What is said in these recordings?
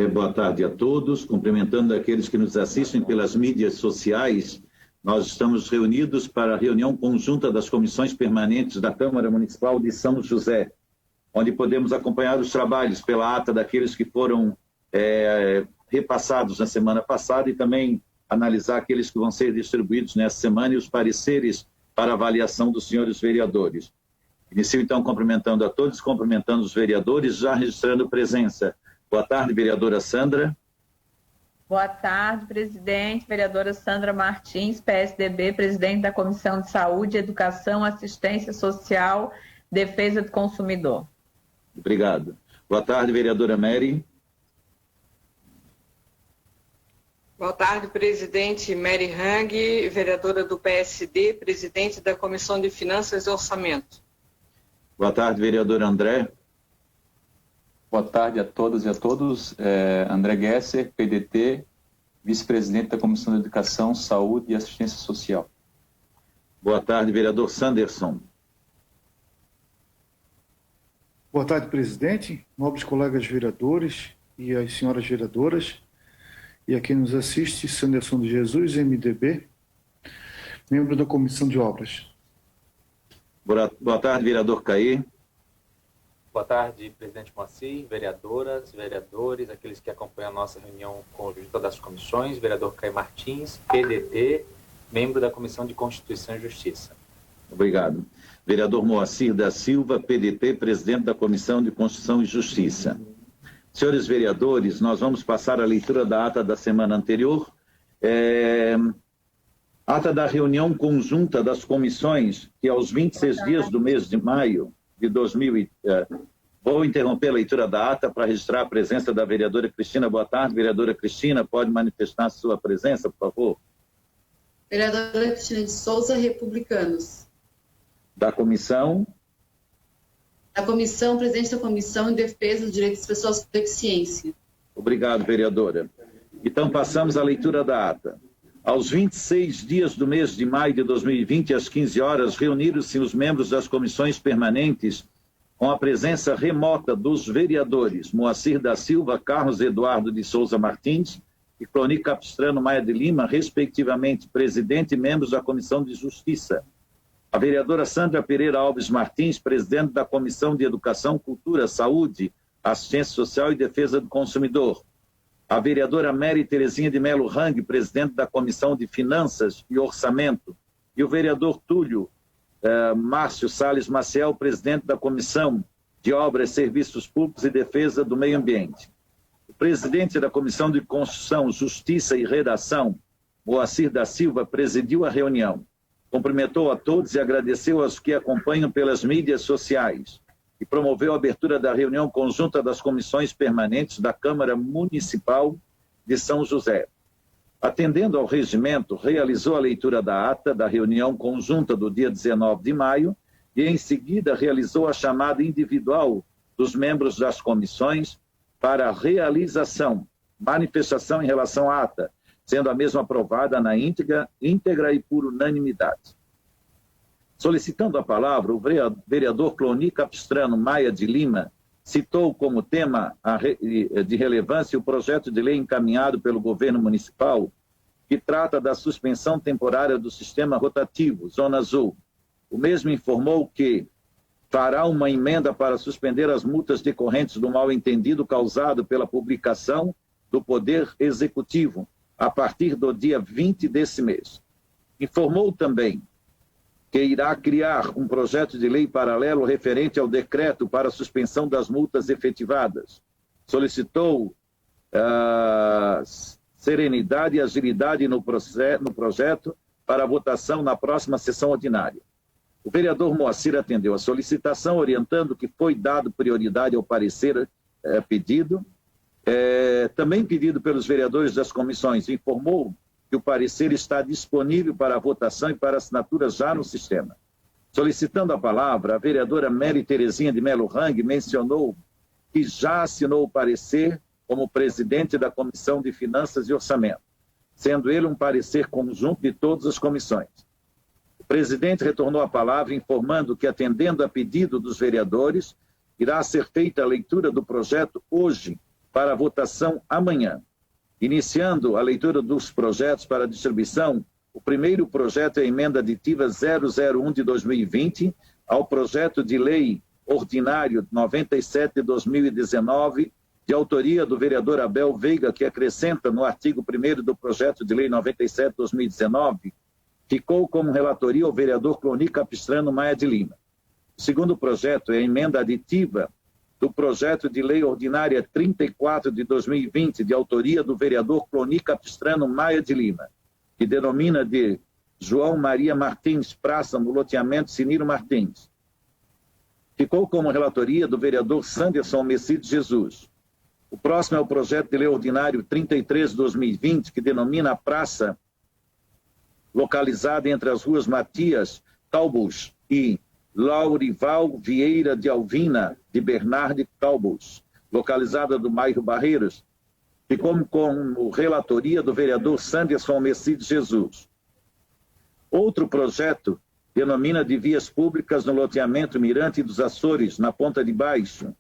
Boa tarde a todos, cumprimentando aqueles que nos assistem pelas mídias sociais. Nós estamos reunidos para a reunião conjunta das comissões permanentes da Câmara Municipal de São José, onde podemos acompanhar os trabalhos pela ata daqueles que foram repassados na semana passada e também analisar aqueles que vão ser distribuídos nessa semana e os pareceres para avaliação dos senhores vereadores. Inicio então cumprimentando a todos, cumprimentando os vereadores, já registrando presença. Boa tarde, vereadora Sandra. Boa tarde, presidente. Vereadora Sandra Martins, PSDB, presidente da Comissão de Saúde, Educação, Assistência Social, Defesa do Consumidor. Obrigado. Boa tarde, vereadora Mary. Boa tarde, presidente Mary Hang, vereadora do PSD, presidente da Comissão de Finanças e Orçamento. Boa tarde, vereador André. Boa tarde a todas e a todos. André Gesser, PDT, vice-presidente da Comissão de Educação, Saúde e Assistência Social. Boa tarde, vereador Sanderson. Boa tarde, presidente, nobres colegas vereadores e as senhoras vereadoras, e a quem nos assiste, Sanderson de Jesus, MDB, membro da Comissão de Obras. Boa tarde, vereador Caí. Boa tarde, presidente Moacir, vereadoras, vereadores, aqueles que acompanham a nossa reunião conjunta das comissões, vereador Caí Martins, PDT, membro da Comissão de Constituição e Justiça. Obrigado. Vereador Moacir da Silva, PDT, presidente da Comissão de Constituição e Justiça. Senhores vereadores, nós vamos passar a leitura da ata da semana anterior. Ata da reunião conjunta das comissões, que aos 26 dias do mês de maio de 2000... Vou interromper a leitura da ata para registrar a presença da vereadora Cristina. Boa tarde, vereadora Cristina. Pode manifestar sua presença, por favor? Vereadora Cristina de Souza, Republicanos. Da comissão? Da comissão, presidente da Comissão em Defesa dos Direitos das Pessoas com Deficiência. Obrigado, vereadora. Então, passamos à leitura da ata. Aos 26 dias do mês de maio de 2020, às 15 horas, reuniram-se os membros das comissões permanentes com a presença remota dos vereadores Moacir da Silva, Carlos Eduardo de Souza Martins e Cloni Capistrano Maia de Lima, respectivamente, presidente e membros da Comissão de Justiça. A vereadora Sandra Pereira Alves Martins, presidente da Comissão de Educação, Cultura, Saúde, Assistência Social e Defesa do Consumidor. A vereadora Mary Terezinha de Melo Hang, presidente da Comissão de Finanças e Orçamento. E o vereador Túlio Márcio Salles Maciel, presidente da Comissão de Obras, Serviços Públicos e Defesa do Meio Ambiente. O presidente da Comissão de Constituição, Justiça e Redação, Moacir da Silva, presidiu a reunião. Cumprimentou a todos e agradeceu aos que acompanham pelas mídias sociais e promoveu a abertura da reunião conjunta das comissões permanentes da Câmara Municipal de São José. Atendendo ao regimento, realizou a leitura da ata da reunião conjunta do dia 19 de maio e, em seguida, realizou a chamada individual dos membros das comissões para realização, manifestação em relação à ata, sendo a mesma aprovada na íntegra e por unanimidade. Solicitando a palavra, o vereador Cloni Capistrano Maia de Lima citou como tema de relevância o projeto de lei encaminhado pelo governo municipal que trata da suspensão temporária do sistema rotativo, Zona Azul. O mesmo informou que fará uma emenda para suspender as multas decorrentes do mal-entendido causado pela publicação do Poder Executivo a partir do dia 20 desse mês. Informou também que irá criar um projeto de lei paralelo referente ao decreto para a suspensão das multas efetivadas. Solicitou serenidade e agilidade no projeto para a votação na próxima sessão ordinária. O vereador Moacir atendeu a solicitação, orientando que foi dado prioridade ao parecer pedido, também pedido pelos vereadores das comissões. Informou que o parecer está disponível para votação e para assinatura já no sistema. Solicitando a palavra, a vereadora Mary Terezinha de Melo Hang mencionou que já assinou o parecer como presidente da Comissão de Finanças e Orçamento, sendo ele um parecer conjunto de todas as comissões. O presidente retornou a palavra informando que, atendendo a pedido dos vereadores, irá ser feita a leitura do projeto hoje, para votação amanhã. Iniciando a leitura dos projetos para distribuição, o primeiro projeto é a emenda aditiva 001 de 2020 ao projeto de lei ordinário 97 de 2019, de autoria do vereador Abel Veiga, que acrescenta no artigo 1º do projeto de lei 97 de 2019, ficou como relatoria o vereador Cloni Capistrano Maia de Lima. O segundo projeto é a emenda aditiva do projeto de lei ordinária 34 de 2020, de autoria do vereador Cloni Capistrano Maia de Lima, que denomina de João Maria Martins Praça no loteamento Siniro Martins. Ficou como relatoria do vereador Sanderson Messides Jesus. O próximo é o projeto de lei ordinário 33 de 2020, que denomina a praça localizada entre as ruas Matias Calbus e Laurival Vieira de Alvina de Bernardo Calbus, localizada no bairro Barreiros, ficou como relatoria do vereador Sanderson Messides Jesus. Outro projeto denomina de vias públicas no loteamento Mirante dos Açores, na Ponta de Baixo,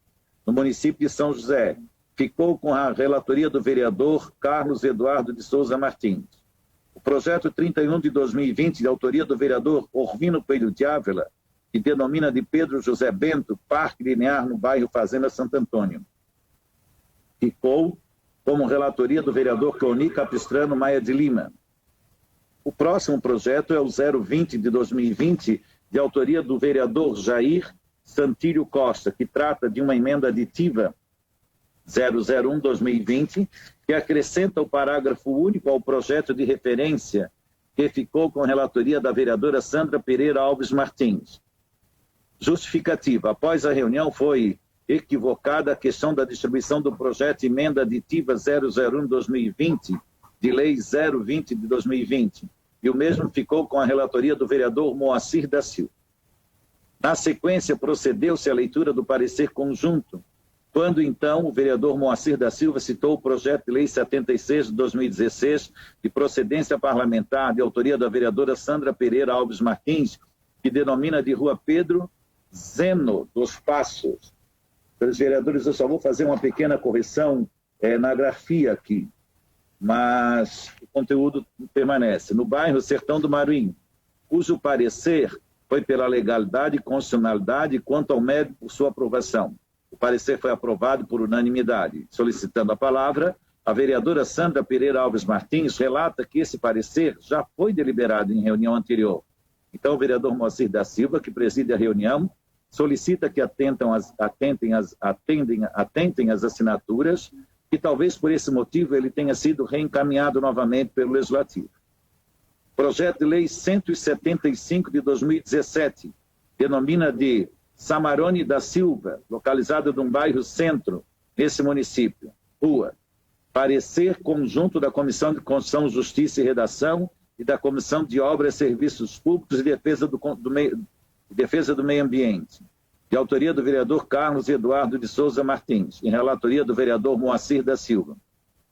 no município de São José. Ficou com a relatoria do vereador Carlos Eduardo de Souza Martins. O projeto 31 de 2020, de autoria do vereador Orvino Coelho de Ávila, que denomina de Pedro José Bento, Parque Linear no bairro Fazenda Santo Antônio. Ficou como relatoria do vereador Cloni Capistrano Maia de Lima. O próximo projeto é o 020 de 2020, de autoria do vereador Jair Santílio Costa, que trata de uma emenda aditiva 001-2020, que acrescenta o parágrafo único ao projeto de referência, que ficou com a relatoria da vereadora Sandra Pereira Alves Martins. Justificativa. Após a reunião, foi equivocada a questão da distribuição do projeto emenda aditiva 001-2020, de lei 020 de 2020, e o mesmo ficou com a relatoria do vereador Moacir da Silva. Na sequência, procedeu-se à leitura do parecer conjunto, quando então o vereador Moacir da Silva citou o projeto de lei 76 de 2016, de procedência parlamentar, de autoria da vereadora Sandra Pereira Alves Martins, que denomina de Rua Pedro Zeno dos Passos. Pelos vereadores, eu só vou fazer uma pequena correção na grafia aqui, mas o conteúdo permanece. No bairro Sertão do Maruim, cujo parecer foi pela legalidade e constitucionalidade quanto ao mérito por sua aprovação. O parecer foi aprovado por unanimidade. Solicitando a palavra, a vereadora Sandra Pereira Alves Martins relata que esse parecer já foi deliberado em reunião anterior. Então, o vereador Moacir da Silva, que preside a reunião, solicita que atentem as assinaturas, que talvez por esse motivo ele tenha sido reencaminhado novamente pelo Legislativo. Projeto de Lei 175 de 2017, denomina de Samarone da Silva, localizado num bairro centro, nesse município. Rua. Parecer conjunto da Comissão de Constituição, Justiça e Redação e da Comissão de Obras, Serviços Públicos e Defesa do Meio Ambiente, de autoria do vereador Carlos Eduardo de Souza Martins, em relatoria do vereador Moacir da Silva,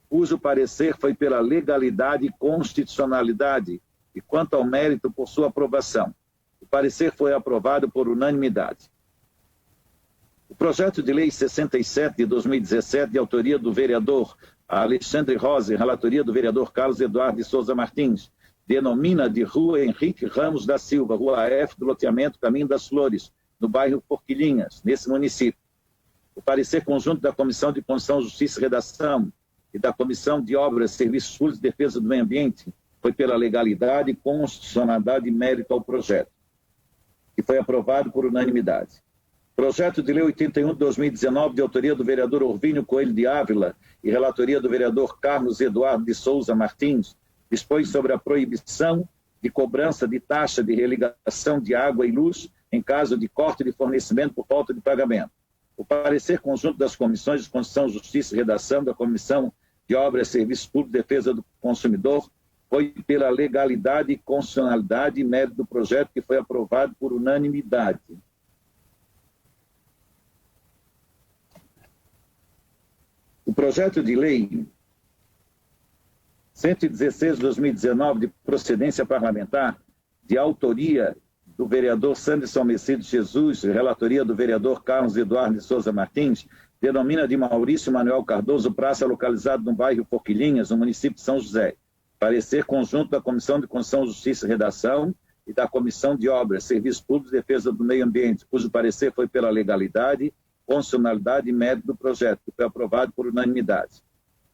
cujo parecer foi pela legalidade e constitucionalidade e quanto ao mérito por sua aprovação. O parecer foi aprovado por unanimidade. O projeto de lei 67 de 2017, de autoria do vereador Alexandre Rosa, em relatoria do vereador Carlos Eduardo de Souza Martins, denomina de Rua Henrique Ramos da Silva, Rua F do loteamento Caminho das Flores, no bairro Porquilinhas, nesse município. O parecer conjunto da Comissão de Constituição, Justiça e Redação e da Comissão de Obras, Serviços Públicos e Defesa do Meio Ambiente foi pela legalidade, constitucionalidade e mérito ao projeto, que foi aprovado por unanimidade. Projeto de Lei 81 de 2019, de autoria do vereador Orvínio Coelho de Ávila e relatoria do vereador Carlos Eduardo de Souza Martins, dispõe sobre a proibição de cobrança de taxa de religação de água e luz em caso de corte de fornecimento por falta de pagamento. O parecer conjunto das Comissões de Constituição, Justiça e Redação, da Comissão de Obras, Serviços Públicos e Defesa do Consumidor foi pela legalidade, constitucionalidade e mérito do projeto, que foi aprovado por unanimidade. O projeto de lei 116 de 2019, de procedência parlamentar, de autoria do vereador Sanderson Messides Jesus, relatoria do vereador Carlos Eduardo de Souza Martins, denomina de Maurício Manuel Cardoso praça localizada no bairro Forquilinhas, no município de São José. Parecer conjunto da Comissão de Constituição, Justiça e Redação e da Comissão de Obras, Serviços Públicos e Defesa do Meio Ambiente, cujo parecer foi pela legalidade, constitucionalidade e mérito do projeto, que foi aprovado por unanimidade.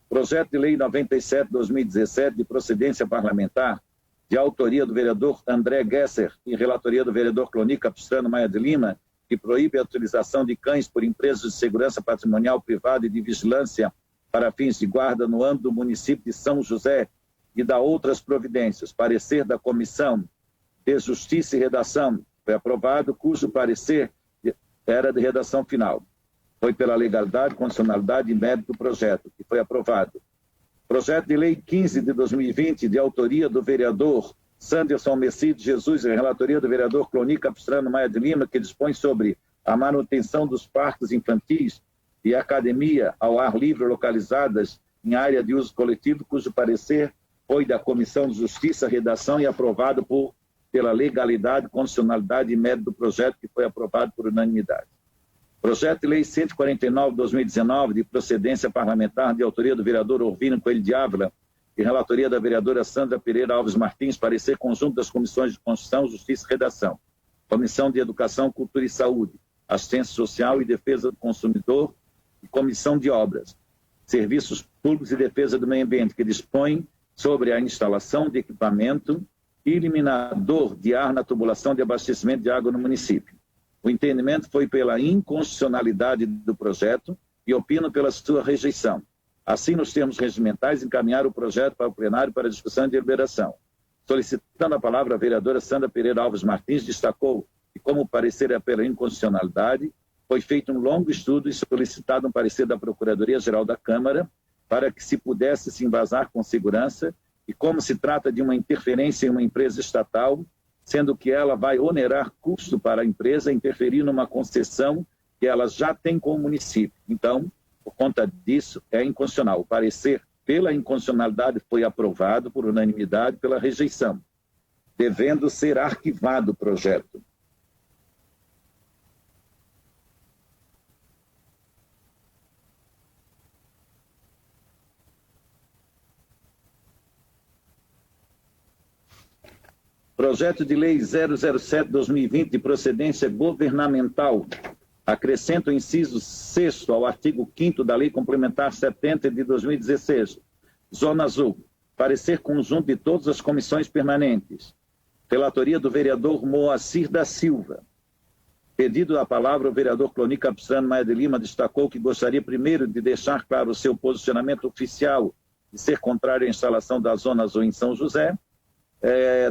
Projeto de Lei 97/2017, de procedência parlamentar, de autoria do vereador André Gesser e relatoria do vereador Cloni Capistrano Maia de Lima, que proíbe a utilização de cães por empresas de segurança patrimonial privada e de vigilância para fins de guarda no âmbito do município de São José e da outras providências. Parecer da Comissão de Justiça e Redação foi aprovado, cujo parecer era de redação final. Foi pela legalidade, constitucionalidade e mérito do projeto, que foi aprovado. Projeto de Lei 15 de 2020, de autoria do vereador Sanderson Mercedes Jesus e relatoria do vereador Cloni Capistrano Maia de Lima, que dispõe sobre a manutenção dos parques infantis e academia ao ar livre localizadas em área de uso coletivo, cujo parecer foi da Comissão de Justiça, Redação e aprovado pela legalidade, constitucionalidade e mérito do projeto, que foi aprovado por unanimidade. Projeto de Lei 149/2019, de procedência parlamentar, de autoria do vereador Orvino Coelho de Ávila e relatoria da vereadora Sandra Pereira Alves Martins, parecer conjunto das Comissões de Constituição, Justiça e Redação, Comissão de Educação, Cultura e Saúde, Assistência Social e Defesa do Consumidor e Comissão de Obras, Serviços Públicos e Defesa do Meio Ambiente, que dispõe sobre a instalação de equipamento eliminador de ar na tubulação de abastecimento de água no município. O entendimento foi pela inconstitucionalidade do projeto e opino pela sua rejeição. Assim, nos termos regimentais, encaminhar o projeto para o plenário para discussão e deliberação. Solicitando a palavra, a vereadora Sandra Pereira Alves Martins destacou que, como o parecer é pela inconstitucionalidade, foi feito um longo estudo e solicitado um parecer da Procuradoria-Geral da Câmara para que se pudesse se embasar com segurança e como se trata de uma interferência em uma empresa estatal, sendo que ela vai onerar custo para a empresa, interferir numa concessão que ela já tem com o município. Então, por conta disso, é inconstitucional. O parecer pela inconstitucionalidade foi aprovado por unanimidade pela rejeição, devendo ser arquivado o projeto. Projeto de Lei 007/2020, de procedência governamental, acrescenta o inciso 6º ao artigo 5º da Lei Complementar 70 de 2016. Zona Azul. Parecer conjunto de todas as comissões permanentes. Relatoria do vereador Moacir da Silva. Pedido a palavra, o vereador Cloni Capistrano Maia de Lima destacou que gostaria primeiro de deixar claro o seu posicionamento oficial de ser contrário à instalação da Zona Azul em São José,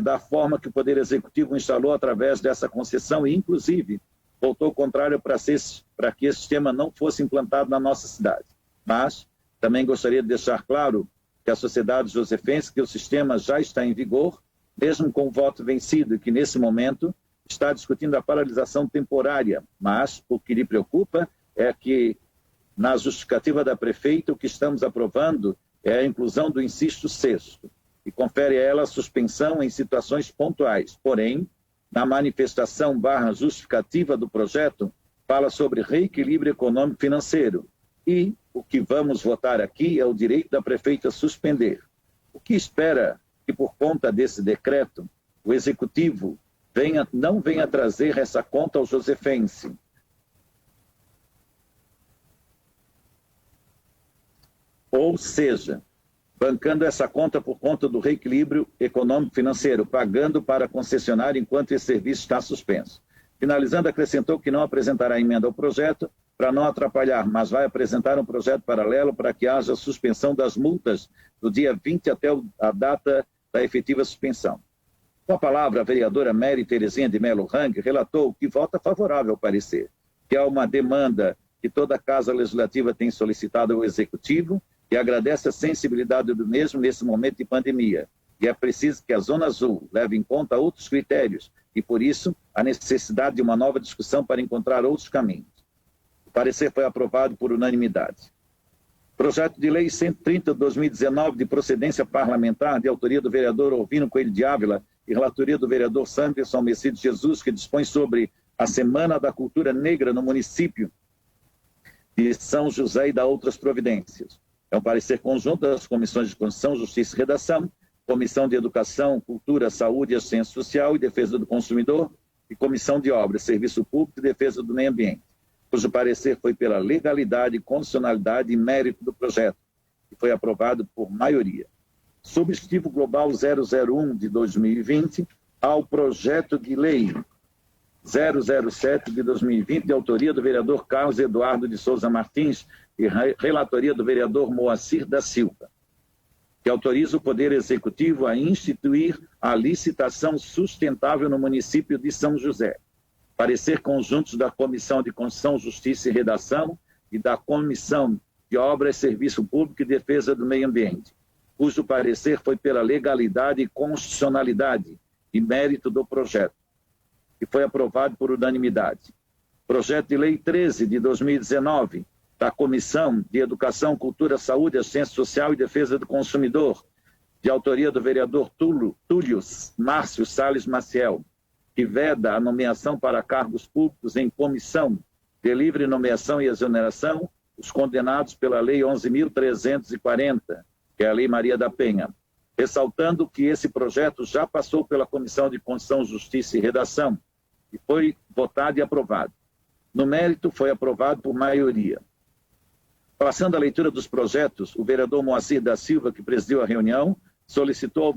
da forma que o Poder Executivo instalou através dessa concessão e, inclusive, votou contrário para que esse sistema não fosse implantado na nossa cidade. Mas também gostaria de deixar claro que a sociedade josefense, que o sistema já está em vigor, mesmo com o voto vencido, e que nesse momento está discutindo a paralisação temporária. Mas o que lhe preocupa é que, na justificativa da prefeita, o que estamos aprovando é a inclusão do inciso 6º, e confere a ela a suspensão em situações pontuais. Porém, na manifestação / justificativa do projeto, fala sobre reequilíbrio econômico financeiro. E o que vamos votar aqui é o direito da prefeita suspender. O que espera que, por conta desse decreto, o Executivo não venha trazer essa conta ao josefense. Ou seja, bancando essa conta por conta do reequilíbrio econômico-financeiro, pagando para a concessionária enquanto esse serviço está suspenso. Finalizando, acrescentou que não apresentará emenda ao projeto para não atrapalhar, mas vai apresentar um projeto paralelo para que haja suspensão das multas do dia 20 até a data da efetiva suspensão. Com a palavra, a vereadora Mary Terezinha de Melo Rang relatou que vota favorável ao parecer, que é uma demanda que toda a Casa Legislativa tem solicitado ao Executivo, e agradece a sensibilidade do mesmo nesse momento de pandemia. E é preciso que a Zona Azul leve em conta outros critérios e, por isso, a necessidade de uma nova discussão para encontrar outros caminhos. O parecer foi aprovado por unanimidade. Projeto de Lei 130/2019, de procedência parlamentar, de autoria do vereador Orvino Coelho de Ávila e relatoria do vereador Sanderson Mercedes Jesus, que dispõe sobre a Semana da Cultura Negra no município de São José e da outras providências. É um parecer conjunto das comissões de Constituição, Justiça e Redação, Comissão de Educação, Cultura, Saúde, Assistência Social e Defesa do Consumidor e Comissão de Obras, Serviço Público e Defesa do Meio Ambiente, cujo parecer foi pela legalidade, constitucionalidade e mérito do projeto, que foi aprovado por maioria. Substitutivo Global 001 de 2020 ao projeto de lei 007 de 2020, de autoria do vereador Carlos Eduardo de Souza Martins e relatoria do vereador Moacir da Silva, que autoriza o Poder Executivo a instituir a licitação sustentável no município de São José. Parecer conjuntos da Comissão de Constituição, Justiça e Redação e da Comissão de Obras, Serviço Público e Defesa do Meio Ambiente, cujo parecer foi pela legalidade e constitucionalidade e mérito do projeto, que foi aprovado por unanimidade. Projeto de Lei 13 de 2019, da Comissão de Educação, Cultura, Saúde, Assistência Social e Defesa do Consumidor, de autoria do vereador Túlio Márcio Salles Maciel, que veda a nomeação para cargos públicos em comissão de livre nomeação e exoneração, os condenados pela Lei 11.340, que é a Lei Maria da Penha, ressaltando que esse projeto já passou pela Comissão de Constituição, Justiça e Redação e foi votado e aprovado. No mérito, foi aprovado por maioria. Passando a leitura dos projetos, o vereador Moacir da Silva, que presidiu a reunião, solicitou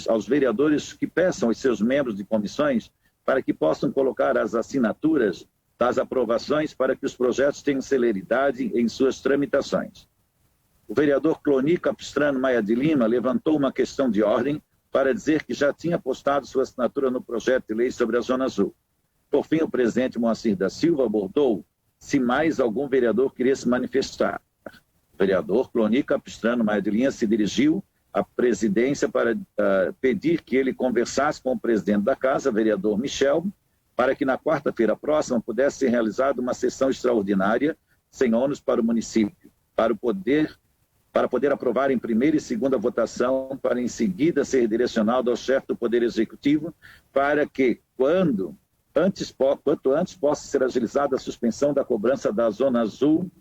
aos vereadores que peçam aos seus membros de comissões para que possam colocar as assinaturas das aprovações para que os projetos tenham celeridade em suas tramitações. O vereador Cloni Capistrano Maia de Lima levantou uma questão de ordem para dizer que já tinha postado sua assinatura no projeto de lei sobre a Zona Azul. Por fim, o presidente Moacir da Silva abordou se mais algum vereador queria se manifestar. O vereador Cloni Capistrano Maia de Lima se dirigiu à presidência para pedir que ele conversasse com o presidente da casa, vereador Michel, para que na quarta-feira próxima pudesse ser realizada uma sessão extraordinária sem ônus para o município, para poder aprovar em primeira e segunda votação, para em seguida ser direcionado ao chefe do Poder Executivo, para que, quanto antes possa ser agilizada a suspensão da cobrança da Zona Azul.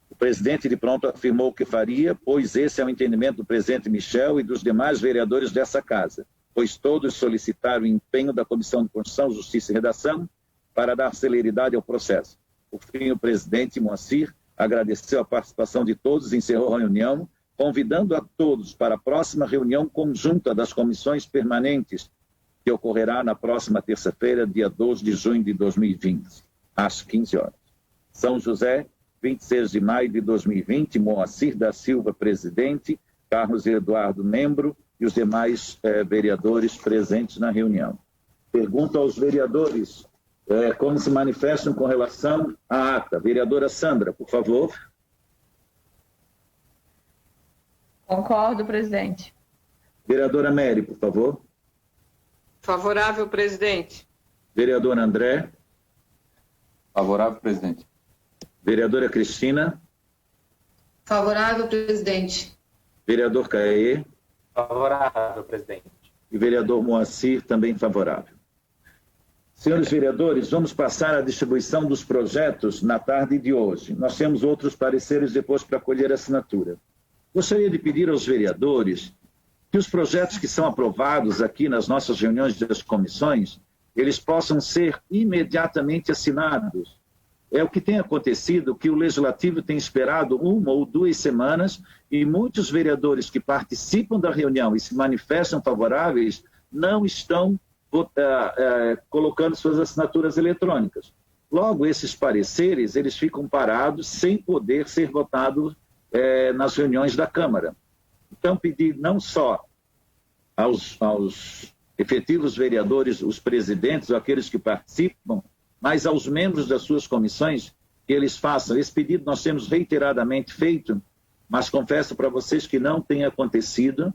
O presidente de pronto afirmou que faria, pois esse é o entendimento do presidente Michel e dos demais vereadores dessa casa, pois todos solicitaram o empenho da Comissão de Constituição, Justiça e Redação para dar celeridade ao processo. Por fim, o presidente Moacir agradeceu a participação de todos e encerrou a reunião, convidando a todos para a próxima reunião conjunta das comissões permanentes, que ocorrerá na próxima terça-feira, dia 12 de junho de 2020, às 15 horas. São José, 26 de maio de 2020, Moacir da Silva, presidente, Carlos Eduardo, membro, e os demais vereadores presentes na reunião. Pergunto aos vereadores como se manifestam com relação à ata. Vereadora Sandra, por favor. Concordo, presidente. Vereadora Mary, por favor. Favorável, presidente. Vereador André. Favorável, presidente. Vereadora Cristina. Favorável, presidente. Vereador Caê. Favorável, presidente. E vereador Moacir, também favorável. Senhores vereadores, vamos passar à distribuição dos projetos na tarde de hoje. Nós temos outros pareceres depois para colher assinatura. Gostaria de pedir aos vereadores que os projetos que são aprovados aqui nas nossas reuniões das comissões, eles possam ser imediatamente assinados. É o que tem acontecido, que o Legislativo tem esperado 1 ou 2 semanas e muitos vereadores que participam da reunião e se manifestam favoráveis não estão colocando suas assinaturas eletrônicas. Logo, esses pareceres, eles ficam parados sem poder ser votados nas reuniões da Câmara. Então, pedir não só aos efetivos vereadores, os presidentes ou aqueles que participam, mas aos membros das suas comissões, que eles façam. Esse pedido nós temos reiteradamente feito, mas confesso para vocês que não tem acontecido,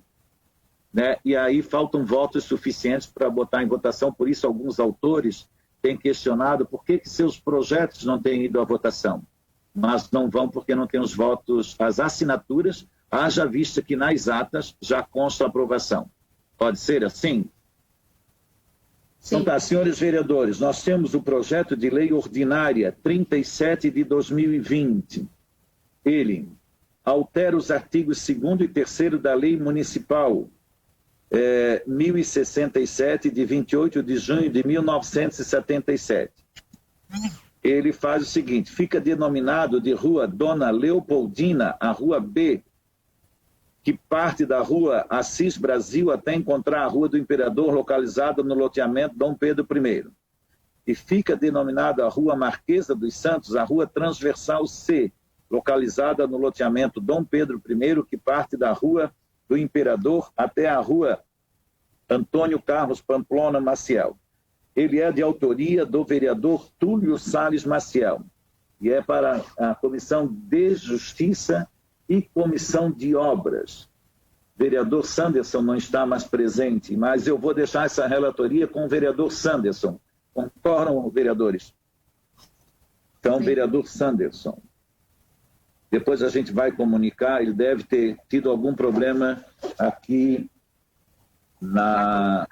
né? E aí faltam votos suficientes para botar em votação, por isso alguns autores têm questionado por que seus projetos não têm ido à votação, mas não vão porque não tem os votos, as assinaturas, haja vista que nas atas já consta a aprovação. Pode ser assim? Sim. Então tá, senhores vereadores, nós temos o projeto de lei ordinária 37 de 2020. Ele altera os artigos 2º e 3º da Lei Municipal 1067, de 28 de junho de 1977. Ele faz o seguinte: fica denominado de Rua Dona Leopoldina a Rua B, que parte da Rua Assis Brasil até encontrar a Rua do Imperador, localizada no loteamento Dom Pedro I. E fica denominada a Rua Marquesa dos Santos, a Rua Transversal C, localizada no loteamento Dom Pedro I, que parte da Rua do Imperador até a Rua Antônio Carlos Pamplona Maciel. Ele é de autoria do vereador Túlio Salles Maciel e é para a Comissão de Justiça e Comissão de Obras. O vereador Sanderson não está mais presente, mas eu vou deixar essa relatoria com o vereador Sanderson. Concordam, vereadores? Então, sim. Vereador Sanderson. Depois a gente vai comunicar, ele deve ter tido algum problema aqui na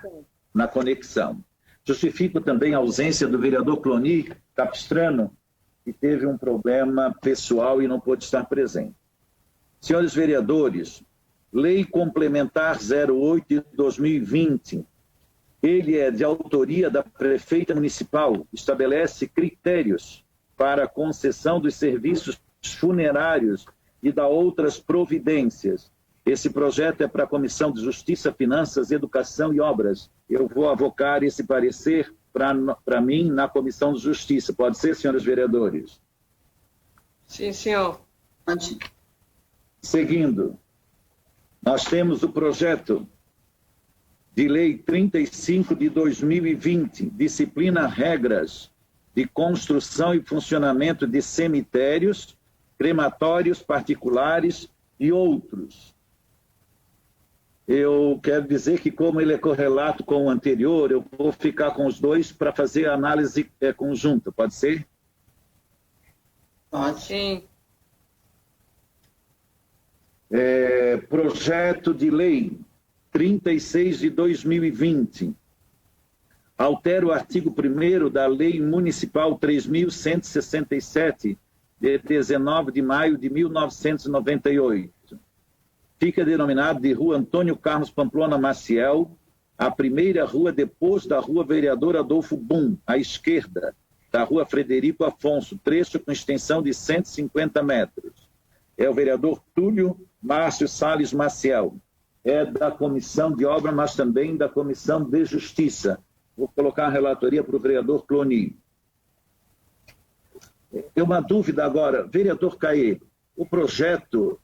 conexão. Justifico também a ausência do vereador Cloni Capistrano, que teve um problema pessoal e não pôde estar presente. Senhores vereadores, Lei Complementar 08 de 2020, ele é de autoria da Prefeita Municipal, estabelece critérios para a concessão dos serviços funerários e dá outras providências. Esse projeto é para a Comissão de Justiça, Finanças, Educação e Obras. Eu vou avocar esse parecer para mim na Comissão de Justiça. Pode ser, senhores vereadores? Sim, senhor. Pode. Seguindo, nós temos o projeto de Lei 35 de 2020, disciplina regras de construção e funcionamento de cemitérios, crematórios particulares e outros. Eu quero dizer que, como ele é correlato com o anterior, eu vou ficar com os dois para fazer a análise conjunta. Pode ser? Pode. Sim. Projeto de Lei 36 de 2020. Altera o artigo 1º da Lei Municipal 3.167, de 19 de maio de 1998. Fica denominado de Rua Antônio Carlos Pamplona Maciel, a primeira rua depois da Rua Vereador Adolfo Bum, à esquerda, da Rua Frederico Afonso, trecho com extensão de 150 metros. É o vereador Túlio Márcio Salles Maciel. É da Comissão de Obra, mas também da Comissão de Justiça. Vou colocar a relatoria para o vereador Cloni. Tem uma dúvida agora. Vereador Caê, o projeto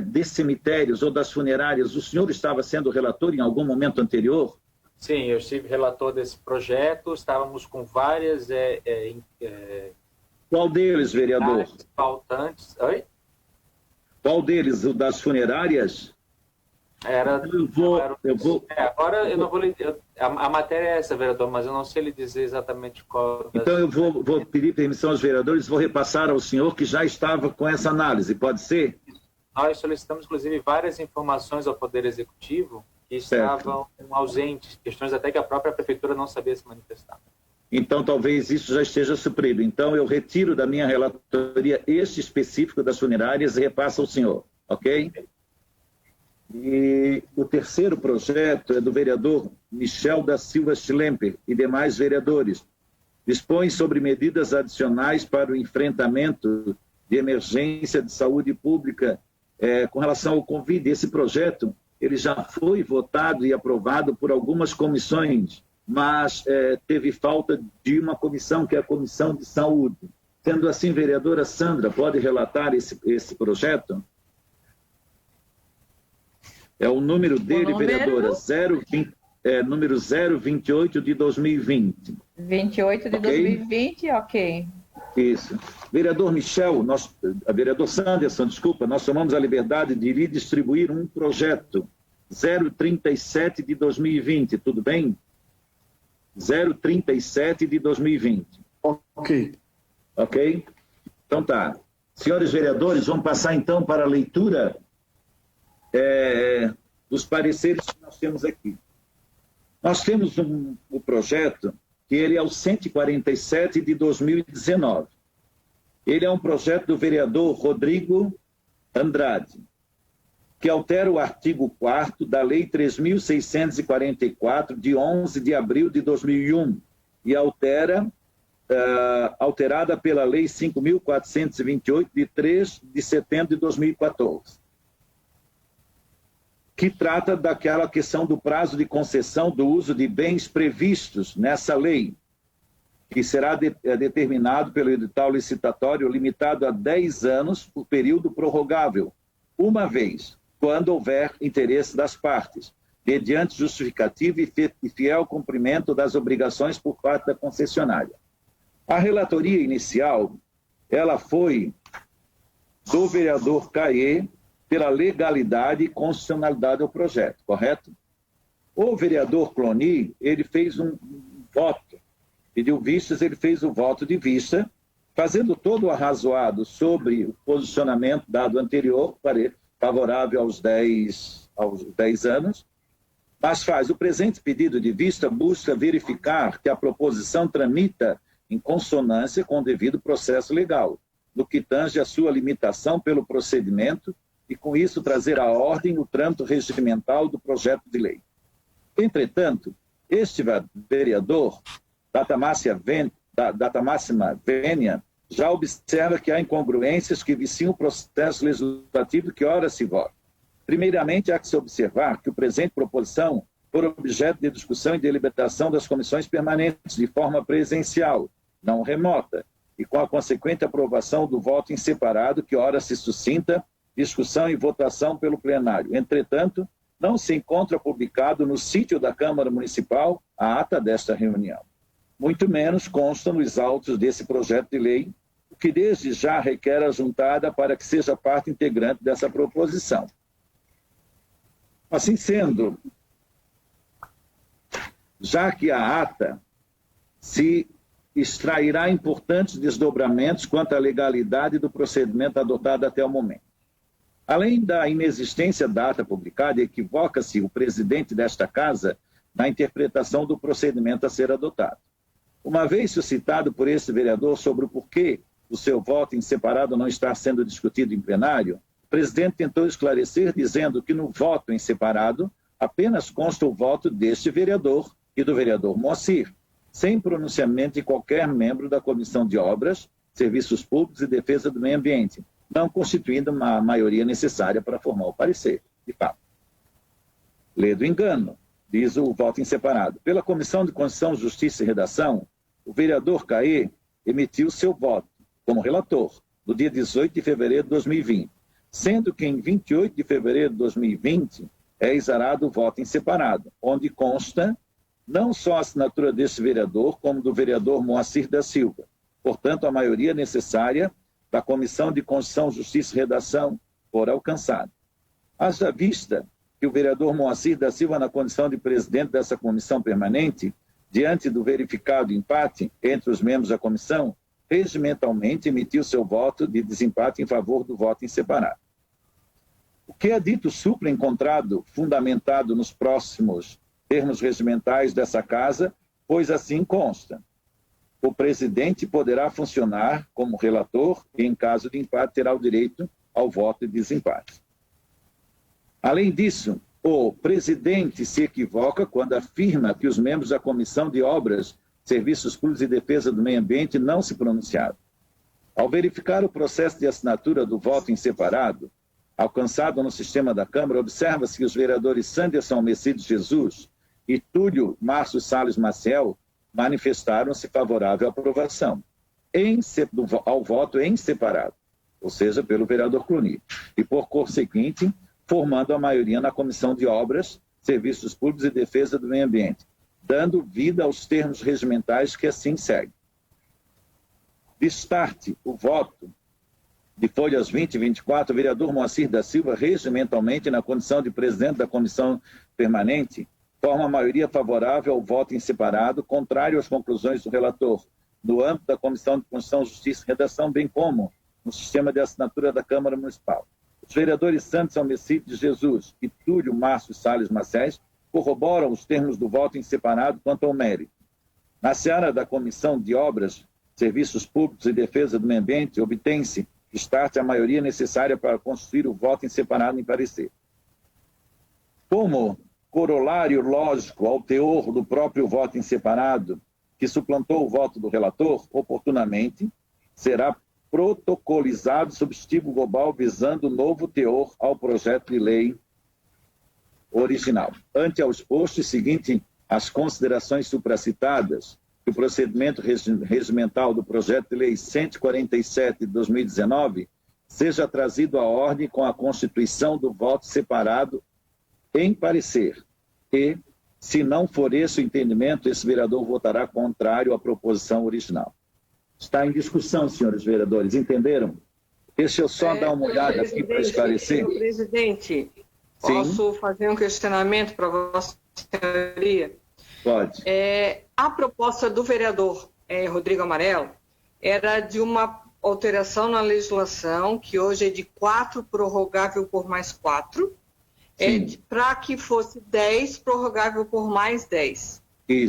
de cemitérios ou das funerárias, o senhor estava sendo relator em algum momento anterior? Sim, eu estive relator desse projeto, estávamos com várias... Qual deles, vereador? Faltantes. Oi? Qual deles? O das funerárias? Agora eu não vou lhe... A matéria é essa, vereador, mas eu não sei lhe dizer exatamente qual... Então eu vou pedir permissão aos vereadores, vou repassar ao senhor que já estava com essa análise, pode ser? Nós solicitamos, inclusive, várias informações ao Poder Executivo que estavam ausentes, questões até que a própria Prefeitura não sabia se manifestar. Então talvez isso já esteja suprido. Então eu retiro da minha relatoria este específico das funerárias e repasso ao senhor, ok? E o terceiro projeto é do vereador Michel da Silva Schlemper e demais vereadores. Dispõe sobre medidas adicionais para o enfrentamento de emergência de saúde pública com relação ao Covid. Esse projeto ele já foi votado e aprovado por algumas comissões, mas teve falta de uma comissão, que é a Comissão de Saúde. Sendo assim, vereadora Sandra, pode relatar esse projeto? É o número dele, vereadora, número 028 de 2020. 28 de 2020, ok. Isso. Vereador Michel, vereador Sanderson, desculpa, nós tomamos a liberdade de lhe distribuir um projeto 037 de 2020, tudo bem? 037 de 2020. Ok. Ok? Então tá. Senhores vereadores, vamos passar então para a leitura dos pareceres que nós temos aqui. Nós temos o projeto, que ele é o 147 de 2019. Ele é um projeto do vereador Rodrigo Andrade, que altera o artigo 4º da Lei 3.644, de 11 de abril de 2001, e alterada pela Lei 5.428, de 3 de setembro de 2014, que trata daquela questão do prazo de concessão do uso de bens previstos nessa lei, que será determinado pelo edital licitatório limitado a 10 anos por período prorrogável, uma vez, quando houver interesse das partes, mediante justificativo e fiel cumprimento das obrigações por parte da concessionária. A relatoria inicial, ela foi do vereador Caê, pela legalidade e constitucionalidade do projeto, correto? O vereador Cloni, ele fez um voto, pediu vistas, ele fez o voto de vista, fazendo todo o arrazoado sobre o posicionamento dado anterior, favorável aos 10 anos, mas faz o presente pedido de vista, busca verificar que a proposição tramita em consonância com o devido processo legal, no que tange a sua limitação pelo procedimento, e com isso trazer à ordem o trâmite regimental do projeto de lei. Entretanto, este vereador, data máxima vênia, já observa que há incongruências que viciam o processo legislativo que ora se vota. Primeiramente, há que se observar que o presente proposição for objeto de discussão e deliberação das comissões permanentes de forma presencial, não remota, e com a consequente aprovação do voto em separado que ora se suscita discussão e votação pelo plenário. Entretanto, não se encontra publicado no sítio da Câmara Municipal a ata desta reunião. Muito menos consta nos autos desse projeto de lei, o que desde já requer a juntada para que seja parte integrante dessa proposição. Assim sendo, já que a ata se extrairá importantes desdobramentos quanto à legalidade do procedimento adotado até o momento. Além da inexistência da ata publicada, equivoca-se o presidente desta casa na interpretação do procedimento a ser adotado. Uma vez suscitado por esse vereador sobre o porquê o seu voto em separado não está sendo discutido em plenário, o presidente tentou esclarecer dizendo que no voto em separado apenas consta o voto deste vereador e do vereador Moacir, sem pronunciamento de qualquer membro da Comissão de Obras, Serviços Públicos e Defesa do Meio Ambiente, não constituindo uma maioria necessária para formar o parecer, de fato. Lê do engano, diz o voto em separado. Pela Comissão de Constituição, Justiça e Redação, o vereador Caê emitiu seu voto como relator no dia 18 de fevereiro de 2020, sendo que em 28 de fevereiro de 2020 é exarado o voto em separado, onde consta não só a assinatura deste vereador, como do vereador Moacir da Silva. Portanto, a maioria necessária da Comissão de Constituição, Justiça e Redação for alcançada. Haja vista que o vereador Moacir da Silva, na condição de presidente dessa comissão permanente, diante do verificado empate entre os membros da comissão, regimentalmente emitiu seu voto de desempate em favor do voto em separado. O que é dito supra encontrado fundamentado nos próximos termos regimentais dessa casa, pois assim consta. O presidente poderá funcionar como relator e, em caso de empate, terá o direito ao voto de desempate. Além disso, o presidente se equivoca quando afirma que os membros da Comissão de Obras, Serviços Públicos e Defesa do Meio Ambiente não se pronunciaram. Ao verificar o processo de assinatura do voto em separado, alcançado no sistema da Câmara, observa-se que os vereadores Sanderson Messides Jesus e Túlio Márcio Salles Maciel manifestaram-se favorável à aprovação, ao voto em separado, ou seja, pelo vereador Cloni, e por conseguinte, formando a maioria na Comissão de Obras, Serviços Públicos e Defesa do Meio Ambiente, dando vida aos termos regimentais que assim seguem. Destarte o voto de folhas 20 e 24, o vereador Moacir da Silva, regimentalmente, na condição de presidente da Comissão Permanente, forma a maioria favorável ao voto em separado, contrário às conclusões do relator, no âmbito da Comissão de Constituição, Justiça e Redação, bem como no sistema de assinatura da Câmara Municipal. Os vereadores Santos Almecide de Jesus e Túlio Márcio Salles Macés corroboram os termos do voto em separado quanto ao mérito. Na seara da Comissão de Obras, Serviços Públicos e Defesa do Meio Ambiente, obtém-se a maioria necessária para constituir o voto em separado em parecer. Como corolário lógico ao teor do próprio voto em separado, que suplantou o voto do relator, oportunamente, será protocolizado substitutivo global visando novo teor ao projeto de lei original. Ante ao exposto e seguinte as considerações supracitadas, que o procedimento regimental do projeto de lei 147 de 2019 seja trazido à ordem com a constituição do voto separado em parecer. E, se não for esse o entendimento, esse vereador votará contrário à proposição original. Está em discussão, senhores vereadores, entenderam? Deixa eu só dar uma olhada aqui para esclarecer. Presidente, posso fazer um questionamento para a vossa senhoria? Pode. A proposta do vereador Rodrigo Amarelo era de uma alteração na legislação, que hoje é de 4, prorrogável por mais 4, para que fosse 10, prorrogável por mais 10.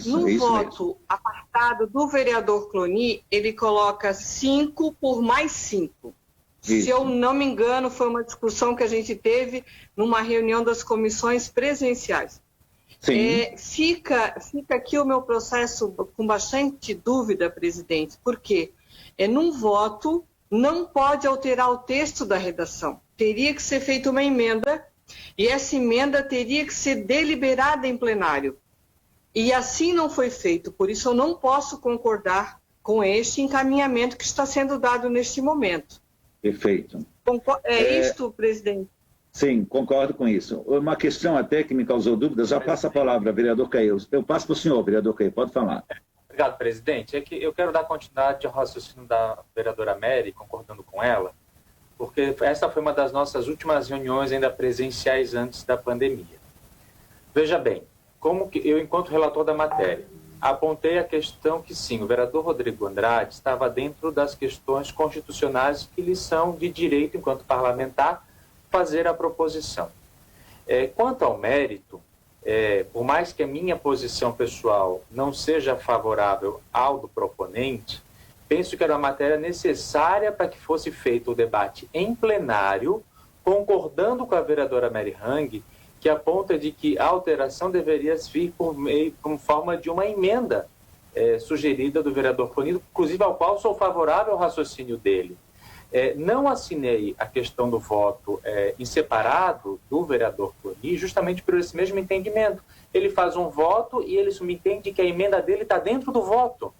No voto apartado do vereador Cloni, ele coloca 5 por mais 5. Se eu não me engano, foi uma discussão que a gente teve numa reunião das comissões presenciais. Fica aqui o meu processo com bastante dúvida, presidente, porque num voto não pode alterar o texto da redação. Teria que ser feita uma emenda e essa emenda teria que ser deliberada em plenário. E assim não foi feito, por isso eu não posso concordar com este encaminhamento que está sendo dado neste momento. Perfeito. Isto, presidente? Sim, concordo com isso. Uma questão até que me causou dúvida, já passa a palavra, vereador Caio. Eu passo para o senhor, vereador Caio, pode falar. Obrigado, presidente. É que eu quero dar continuidade ao raciocínio da vereadora Mary, concordando com ela, porque essa foi uma das nossas últimas reuniões ainda presenciais antes da pandemia. Veja bem, como que eu, enquanto relator da matéria, apontei a questão que sim, o vereador Rodrigo Andrade estava dentro das questões constitucionais que lhe são de direito, enquanto parlamentar, fazer a proposição. Quanto ao mérito, por mais que a minha posição pessoal não seja favorável ao do proponente, penso que era uma matéria necessária para que fosse feito o debate em plenário, concordando com a vereadora Mary Hang, que aponta de que a alteração deveria vir como forma de uma emenda sugerida do vereador Cloni, inclusive ao qual sou favorável ao raciocínio dele. Não assinei a questão do voto em separado do vereador Cloni, justamente por esse mesmo entendimento. Ele faz um voto e ele subentende que a emenda dele está dentro do voto.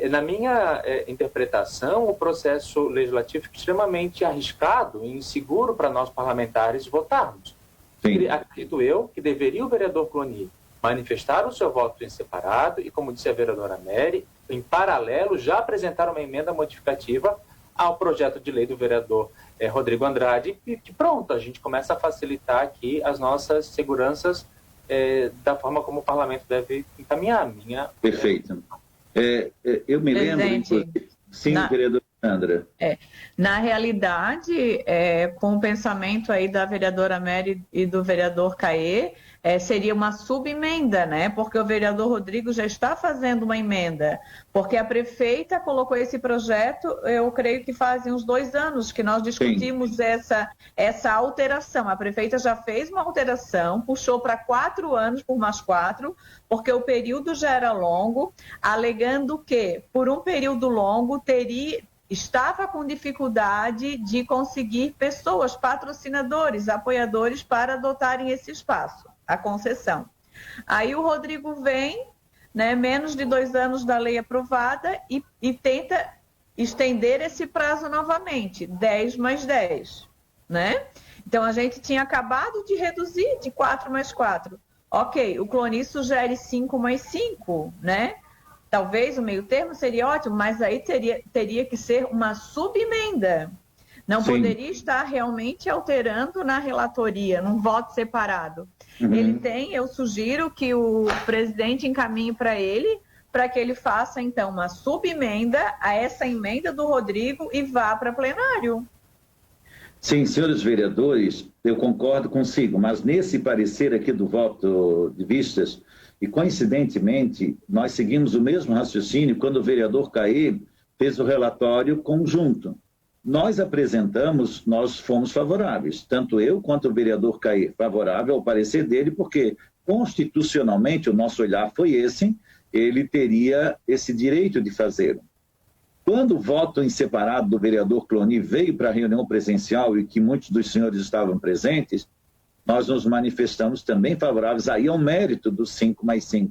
Na minha interpretação, o processo legislativo é extremamente arriscado e inseguro para nós parlamentares votarmos. Sim. Acredito eu que deveria o vereador Cloni manifestar o seu voto em separado e, como disse a vereadora Mary, em paralelo, já apresentar uma emenda modificativa ao projeto de lei do vereador Rodrigo Andrade e pronto, a gente começa a facilitar aqui as nossas seguranças da forma como o parlamento deve encaminhar. Perfeito. Eu me lembro... Sim, vereadora Sandra. Na realidade, com o pensamento aí da vereadora Mary e do vereador Caê, seria uma subemenda, né? Porque o vereador Rodrigo já está fazendo uma emenda, porque a prefeita colocou esse projeto, eu creio que fazem uns 2 anos que nós discutimos essa alteração. A prefeita já fez uma alteração, puxou para 4 anos por mais 4, porque o período já era longo, alegando que, por um período longo, estava com dificuldade de conseguir pessoas, patrocinadores, apoiadores para adotarem esse espaço, a concessão. Aí o Rodrigo vem, né, menos de 2 anos da lei aprovada e tenta estender esse prazo novamente, 10 mais 10, né? Então a gente tinha acabado de reduzir de 4 mais 4. Ok, o Cloni sugere 5 mais 5, né? Talvez o meio termo seria ótimo, mas aí teria que ser uma subemenda. Não poderia estar realmente alterando na relatoria, num voto separado. Eu sugiro que o presidente encaminhe para ele, para que ele faça, então, uma subemenda a essa emenda do Rodrigo e vá para plenário. Sim, senhores vereadores, eu concordo consigo, mas nesse parecer aqui do voto de vistas, e coincidentemente, nós seguimos o mesmo raciocínio quando o vereador Caê fez o relatório conjunto. Nós apresentamos, nós fomos favoráveis, tanto eu quanto o vereador Caê, favorável ao parecer dele, porque constitucionalmente o nosso olhar foi esse, ele teria esse direito de fazer. Quando o voto em separado do vereador Cloni veio para a reunião presencial e que muitos dos senhores estavam presentes, nós nos manifestamos também favoráveis aí ao mérito do 5+5.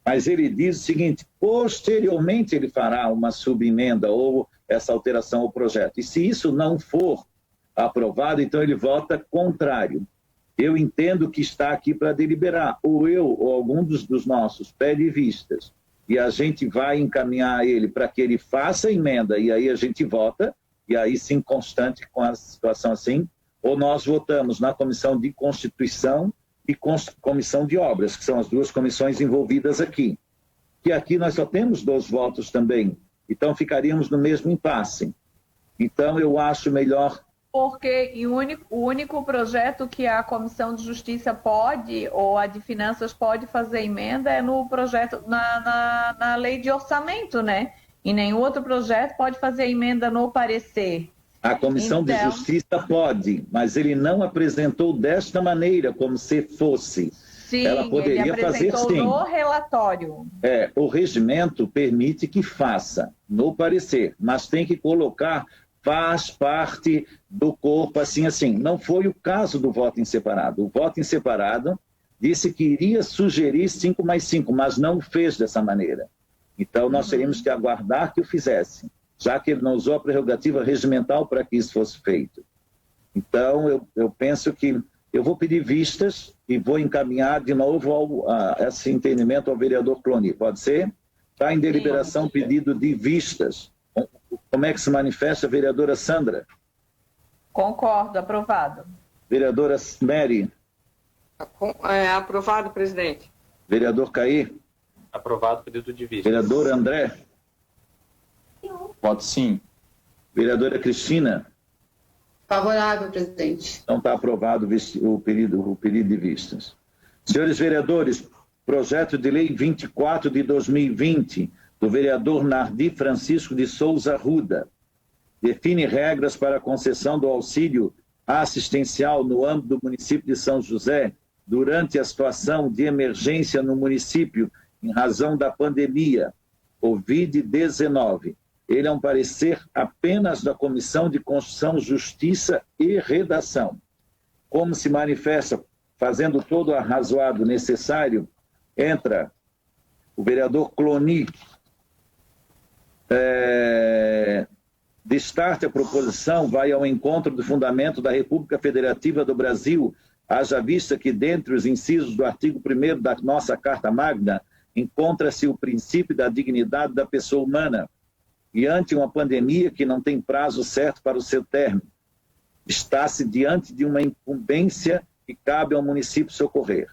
Mas ele diz o seguinte, posteriormente ele fará uma subemenda ou essa alteração ao projeto. E se isso não for aprovado, então ele vota contrário. Eu entendo que está aqui para deliberar, ou eu ou algum dos nossos pede vistas, e a gente vai encaminhar ele para que ele faça a emenda, e aí a gente vota, e aí sim, constante com a situação assim, ou nós votamos na Comissão de Constituição e Comissão de Obras, que são as duas comissões envolvidas aqui. Que aqui nós só temos 2 votos também, então ficaríamos no mesmo impasse. Então eu acho melhor... Porque o único projeto que a Comissão de Justiça pode, ou a de Finanças pode fazer emenda é no projeto, na lei de orçamento, né? E nenhum outro projeto pode fazer emenda no parecer. A Comissão de Justiça pode, mas ele não apresentou desta maneira, como se fosse. Sim, ela poderia ele apresentou fazer sim. No relatório. O regimento permite que faça no parecer, mas tem que colocar, faz parte do corpo, assim. Não foi o caso do voto em separado. O voto em separado disse que iria sugerir 5+5, mas não fez dessa maneira. Então, nós teríamos que aguardar que o fizesse, já que ele não usou a prerrogativa regimental para que isso fosse feito. Então, eu penso que eu vou pedir vistas e vou encaminhar de novo esse entendimento ao vereador Cloni. Pode ser? Está em deliberação pedido de vistas. Como é que se manifesta a vereadora Sandra? Concordo, aprovado. Vereadora Mary? Aprovado, presidente. Vereador Caí? Aprovado o pedido de vista. Vereador André? Voto sim. Vereadora Cristina? Favorável, presidente. Então está aprovado o pedido de vistas. Senhores vereadores, projeto de lei 24 de 2020, do vereador Nardi Francisco de Souza Arruda, define regras para a concessão do auxílio assistencial no âmbito do município de São José durante a situação de emergência no município em razão da pandemia Covid-19. Ele é um parecer apenas da Comissão de Constituição, Justiça e Redação. Como se manifesta, fazendo todo o arrazoado necessário, entra o vereador Cloni, destarte a proposição, vai ao encontro do fundamento da República Federativa do Brasil, haja vista que, dentre os incisos do artigo 1º da nossa Carta Magna, encontra-se o princípio da dignidade da pessoa humana, e ante uma pandemia que não tem prazo certo para o seu término, está-se diante de uma incumbência que cabe ao município socorrer.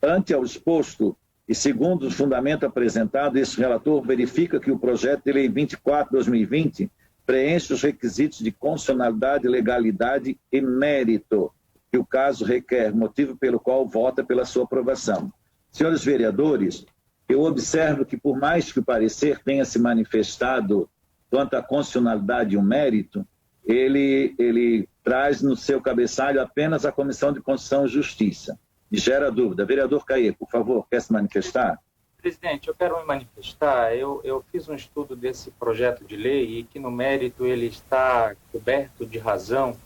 Ante ao exposto, e segundo o fundamento apresentado, esse relator verifica que o projeto de lei 24/2020 preenche os requisitos de constitucionalidade, legalidade e mérito que o caso requer, motivo pelo qual vota pela sua aprovação. Senhores vereadores, eu observo que, por mais que o parecer tenha se manifestado quanto à constitucionalidade e o mérito, ele traz no seu cabeçalho apenas a Comissão de Constituição e Justiça. E gera dúvida. Vereador Caê, por favor, quer se manifestar? Presidente, eu quero me manifestar. Eu fiz um estudo desse projeto de lei e que, no mérito, ele está coberto de razão.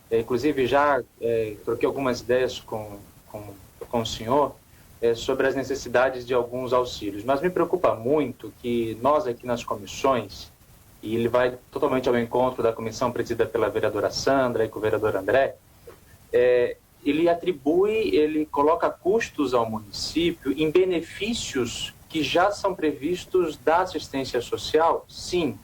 Inclusive, já troquei algumas ideias com o senhor sobre as necessidades de alguns auxílios. Mas me preocupa muito que nós aqui nas comissões, e ele vai totalmente ao encontro da comissão presidida pela vereadora Sandra e com o vereador André, ele coloca custos ao município em benefícios que já são previstos da assistência social, sim.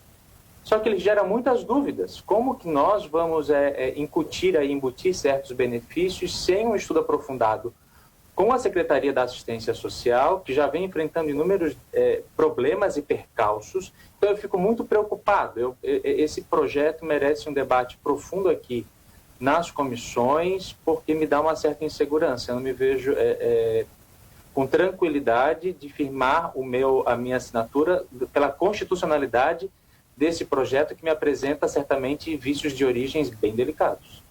Só que ele gera muitas dúvidas. Como que nós vamos embutir certos benefícios sem um estudo aprofundado com a Secretaria da Assistência Social, que já vem enfrentando inúmeros problemas e percalços? Então eu fico muito preocupado. Esse projeto merece um debate profundo aqui nas comissões, porque me dá uma certa insegurança. Eu não me vejo com tranquilidade de firmar a minha assinatura pela constitucionalidade desse projeto que me apresenta certamente vícios de origens bem delicados.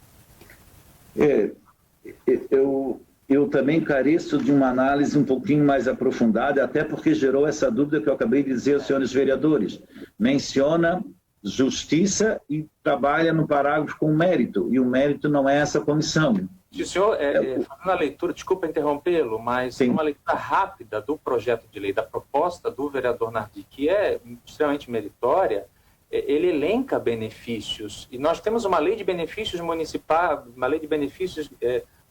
Eu também careço de uma análise um pouquinho mais aprofundada, até porque gerou essa dúvida que eu acabei de dizer aos senhores vereadores. Menciona justiça e trabalha no parágrafo com mérito, e o mérito não é essa comissão. Se o senhor, fazendo a leitura, desculpa interrompê-lo, mas Sim. uma leitura rápida do projeto de lei, da proposta do vereador Nardi, que é extremamente meritória, ele elenca benefícios, e nós temos uma lei de benefícios municipais,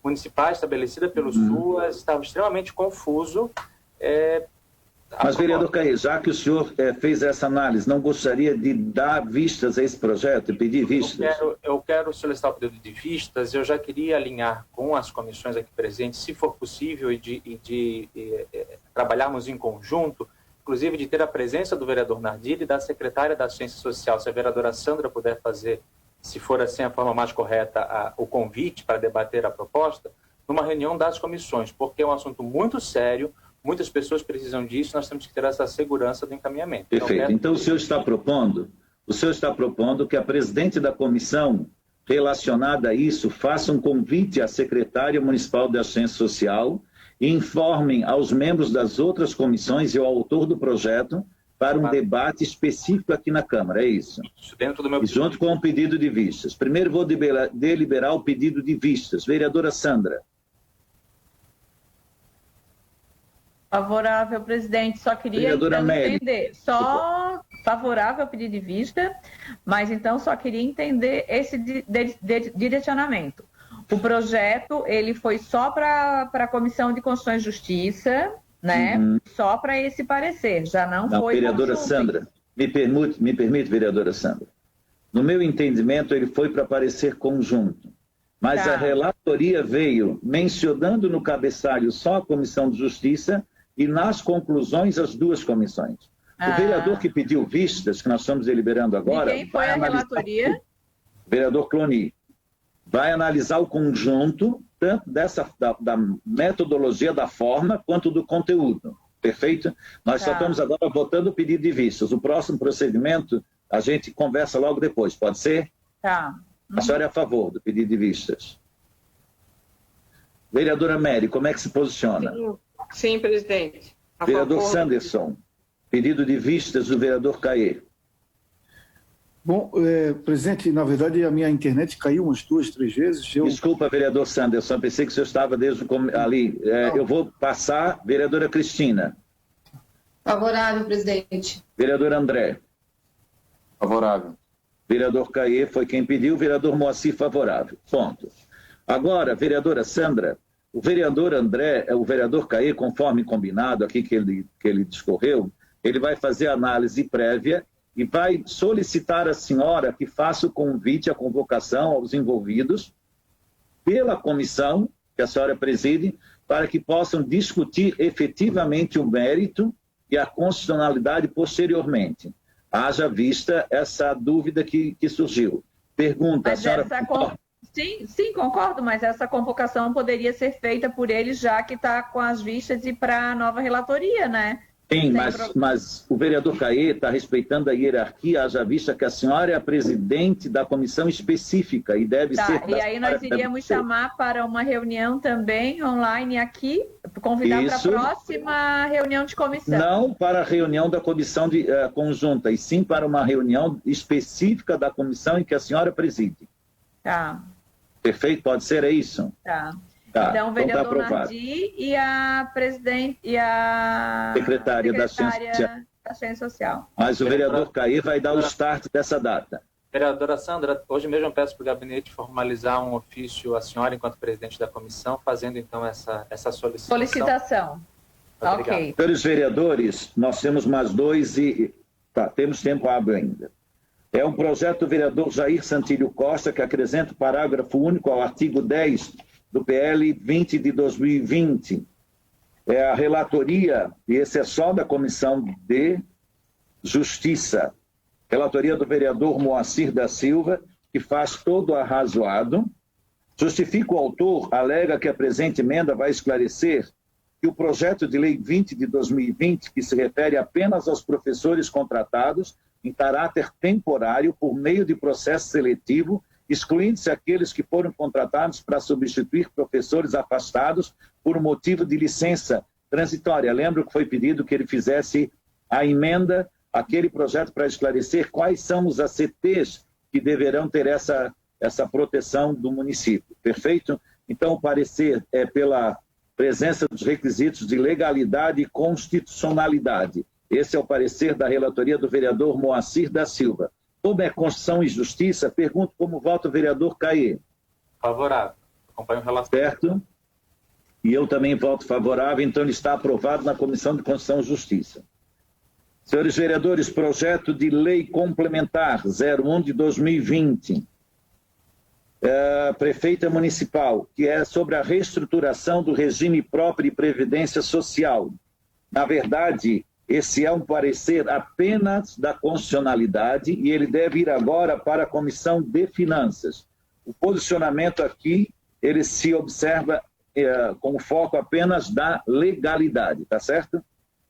municipais estabelecida pelo SUAS, estava extremamente confuso. Mas, vereador Caê, já que o senhor fez essa análise, não gostaria de dar vistas a esse projeto, pedir vistas? Eu quero solicitar o pedido de vistas. Eu já queria alinhar com as comissões aqui presentes, se for possível, e de trabalharmos em conjunto, inclusive de ter a presença do vereador Nardi e da secretária da Assistência Social. Se a vereadora Sandra puder fazer, se for assim a forma mais correta, o convite para debater a proposta, numa reunião das comissões, porque é um assunto muito sério, muitas pessoas precisam disso, nós temos que ter essa segurança do encaminhamento. Perfeito. Então, o senhor está propondo que a presidente da comissão relacionada a isso faça um convite à secretária municipal da Assistência Social e informem aos membros das outras comissões e ao autor do projeto para um debate específico aqui na Câmara, é isso? Isso dentro do meu pedido. Junto com o pedido de vistas. Primeiro vou deliberar o pedido de vistas. Vereadora Sandra. Favorável, presidente. Só queria entender. Só favorável ao pedido de vista, mas então só queria entender esse direcionamento. O projeto, ele foi só para a Comissão de Constituição e Justiça, né? Só para esse parecer, já não foi... Vereadora Sandra, me permite, vereadora Sandra. No meu entendimento, ele foi para parecer conjunto. Mas a relatoria veio mencionando no cabeçalho só a Comissão de Justiça e nas conclusões as duas comissões. O vereador que pediu vistas, que nós estamos deliberando agora... E quem foi a relatoria? O vereador Cloni. Vai analisar o conjunto, tanto da metodologia, da forma, quanto do conteúdo. Perfeito? Nós só estamos agora votando o pedido de vistas. O próximo procedimento, a gente conversa logo depois. Pode ser? Tá. A senhora é a favor do pedido de vistas? Vereadora Mary, como é que se posiciona? Sim, presidente. Vereador Sanderson, pedido de vistas do vereador Caê. Bom, presidente, na verdade a minha internet caiu umas 2, 3 vezes. Desculpa, vereador Sanderson, pensei que o senhor estava desde ali. Eu vou passar, vereadora Cristina. Favorável, presidente. Vereador André. Favorável. Vereador Caê foi quem pediu, vereador Moacir favorável. Ponto. Agora, vereadora Sandra, o vereador André, o vereador Caê, conforme combinado aqui que ele discorreu, ele vai fazer análise prévia e vai solicitar à senhora que faça o convite, a convocação aos envolvidos pela comissão que a senhora preside, para que possam discutir efetivamente o mérito e a constitucionalidade posteriormente. Haja vista essa dúvida que surgiu. Pergunta, mas a senhora... Sim, concordo, mas essa convocação poderia ser feita por ele, já que está com as vistas e para a nova relatoria, né? Sim, mas o vereador Caê está respeitando a hierarquia, haja vista que a senhora é a presidente da comissão específica e deve ser... E aí nós iríamos chamar para uma reunião também online aqui, convidar para a próxima reunião de comissão. Não para a reunião da comissão conjunta, e sim para uma reunião específica da comissão em que a senhora preside. Tá. Perfeito? Pode ser, é isso? Tá. Tá, então, o vereador Nardi e a presidente e a secretária da Assistência Social. Mas o vereador Caê vai dar o start dessa data. Vereadora Sandra, hoje mesmo eu peço para o gabinete formalizar um ofício à senhora, enquanto presidente da comissão, fazendo então essa solicitação. Ok. Senhores vereadores, nós temos mais 2 e... temos tempo hábil ainda. É um projeto do vereador Jair Santilho Costa, que acrescenta o parágrafo único ao artigo 10 do PL 20 de 2020. É a relatoria, e esse é só da Comissão de Justiça. Relatoria do vereador Moacir da Silva, que faz todo arrazoado, Justifica o autor, alega que a presente emenda vai esclarecer que o projeto de lei 20 de 2020, que se refere apenas aos professores contratados em caráter temporário por meio de processo seletivo, excluindo-se aqueles que foram contratados para substituir professores afastados por motivo de licença transitória. Lembro que foi pedido que ele fizesse a emenda, aquele projeto para esclarecer quais são os ACTs que deverão ter essa proteção do município. Perfeito? Então, o parecer é pela presença dos requisitos de legalidade e constitucionalidade. Esse é o parecer da relatoria do vereador Moacir da Silva. Como é Constituição e Justiça, pergunto como vota o vereador Caê. Favorável. Acompanho o relator. Certo? E eu também voto favorável, então ele está aprovado na Comissão de Constituição e Justiça. Senhores vereadores, projeto de lei complementar 01 de 2020. Prefeita Municipal, que é sobre a reestruturação do regime próprio de previdência social. Na verdade, esse é um parecer apenas da constitucionalidade e ele deve ir agora para a Comissão de Finanças. O posicionamento aqui, ele se observa com foco apenas da legalidade, tá certo?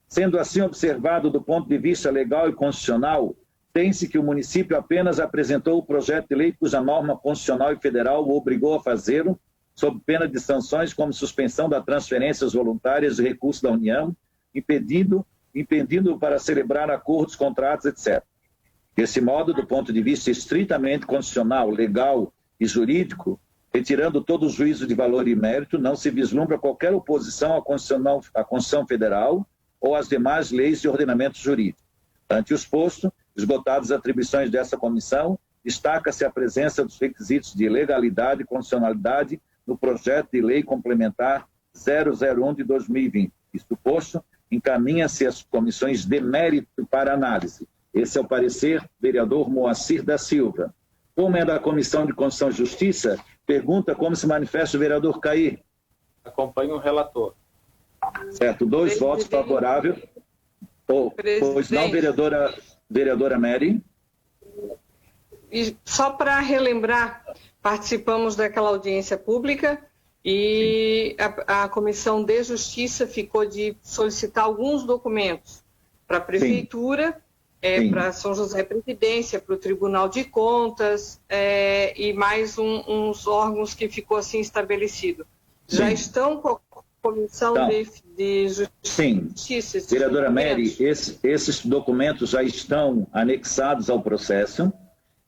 Sendo assim observado do ponto de vista legal e constitucional, tem-se que o município apenas apresentou o projeto de lei cuja norma constitucional e federal o obrigou a fazê-lo, sob pena de sanções como suspensão das transferências voluntárias de recursos da União, impedindo para celebrar acordos, contratos, etc. Desse modo, do ponto de vista estritamente constitucional, legal e jurídico, retirando todo o juízo de valor e mérito, não se vislumbra qualquer oposição à Constituição Federal ou às demais leis de ordenamento jurídico. Ante o exposto, esgotadas as atribuições dessa comissão, destaca-se a presença dos requisitos de legalidade e constitucionalidade no projeto de lei complementar 001 de 2020. Isto posto, encaminha-se as comissões de mérito para análise. Esse é o parecer do vereador Moacir da Silva. Como é da Comissão de Constituição e Justiça, pergunta como se manifesta o vereador Caí. Acompanho o relator. Certo, 2 votos favoráveis. Pois não, vereadora Mary. E só para relembrar, participamos daquela audiência pública e a Comissão de Justiça ficou de solicitar alguns documentos para a Prefeitura, para São José Previdência, para o Tribunal de Contas e mais uns órgãos que ficou assim estabelecido. Sim. Já estão com a Comissão de Justiça? Sim, vereadora Mary, esses documentos já estão anexados ao processo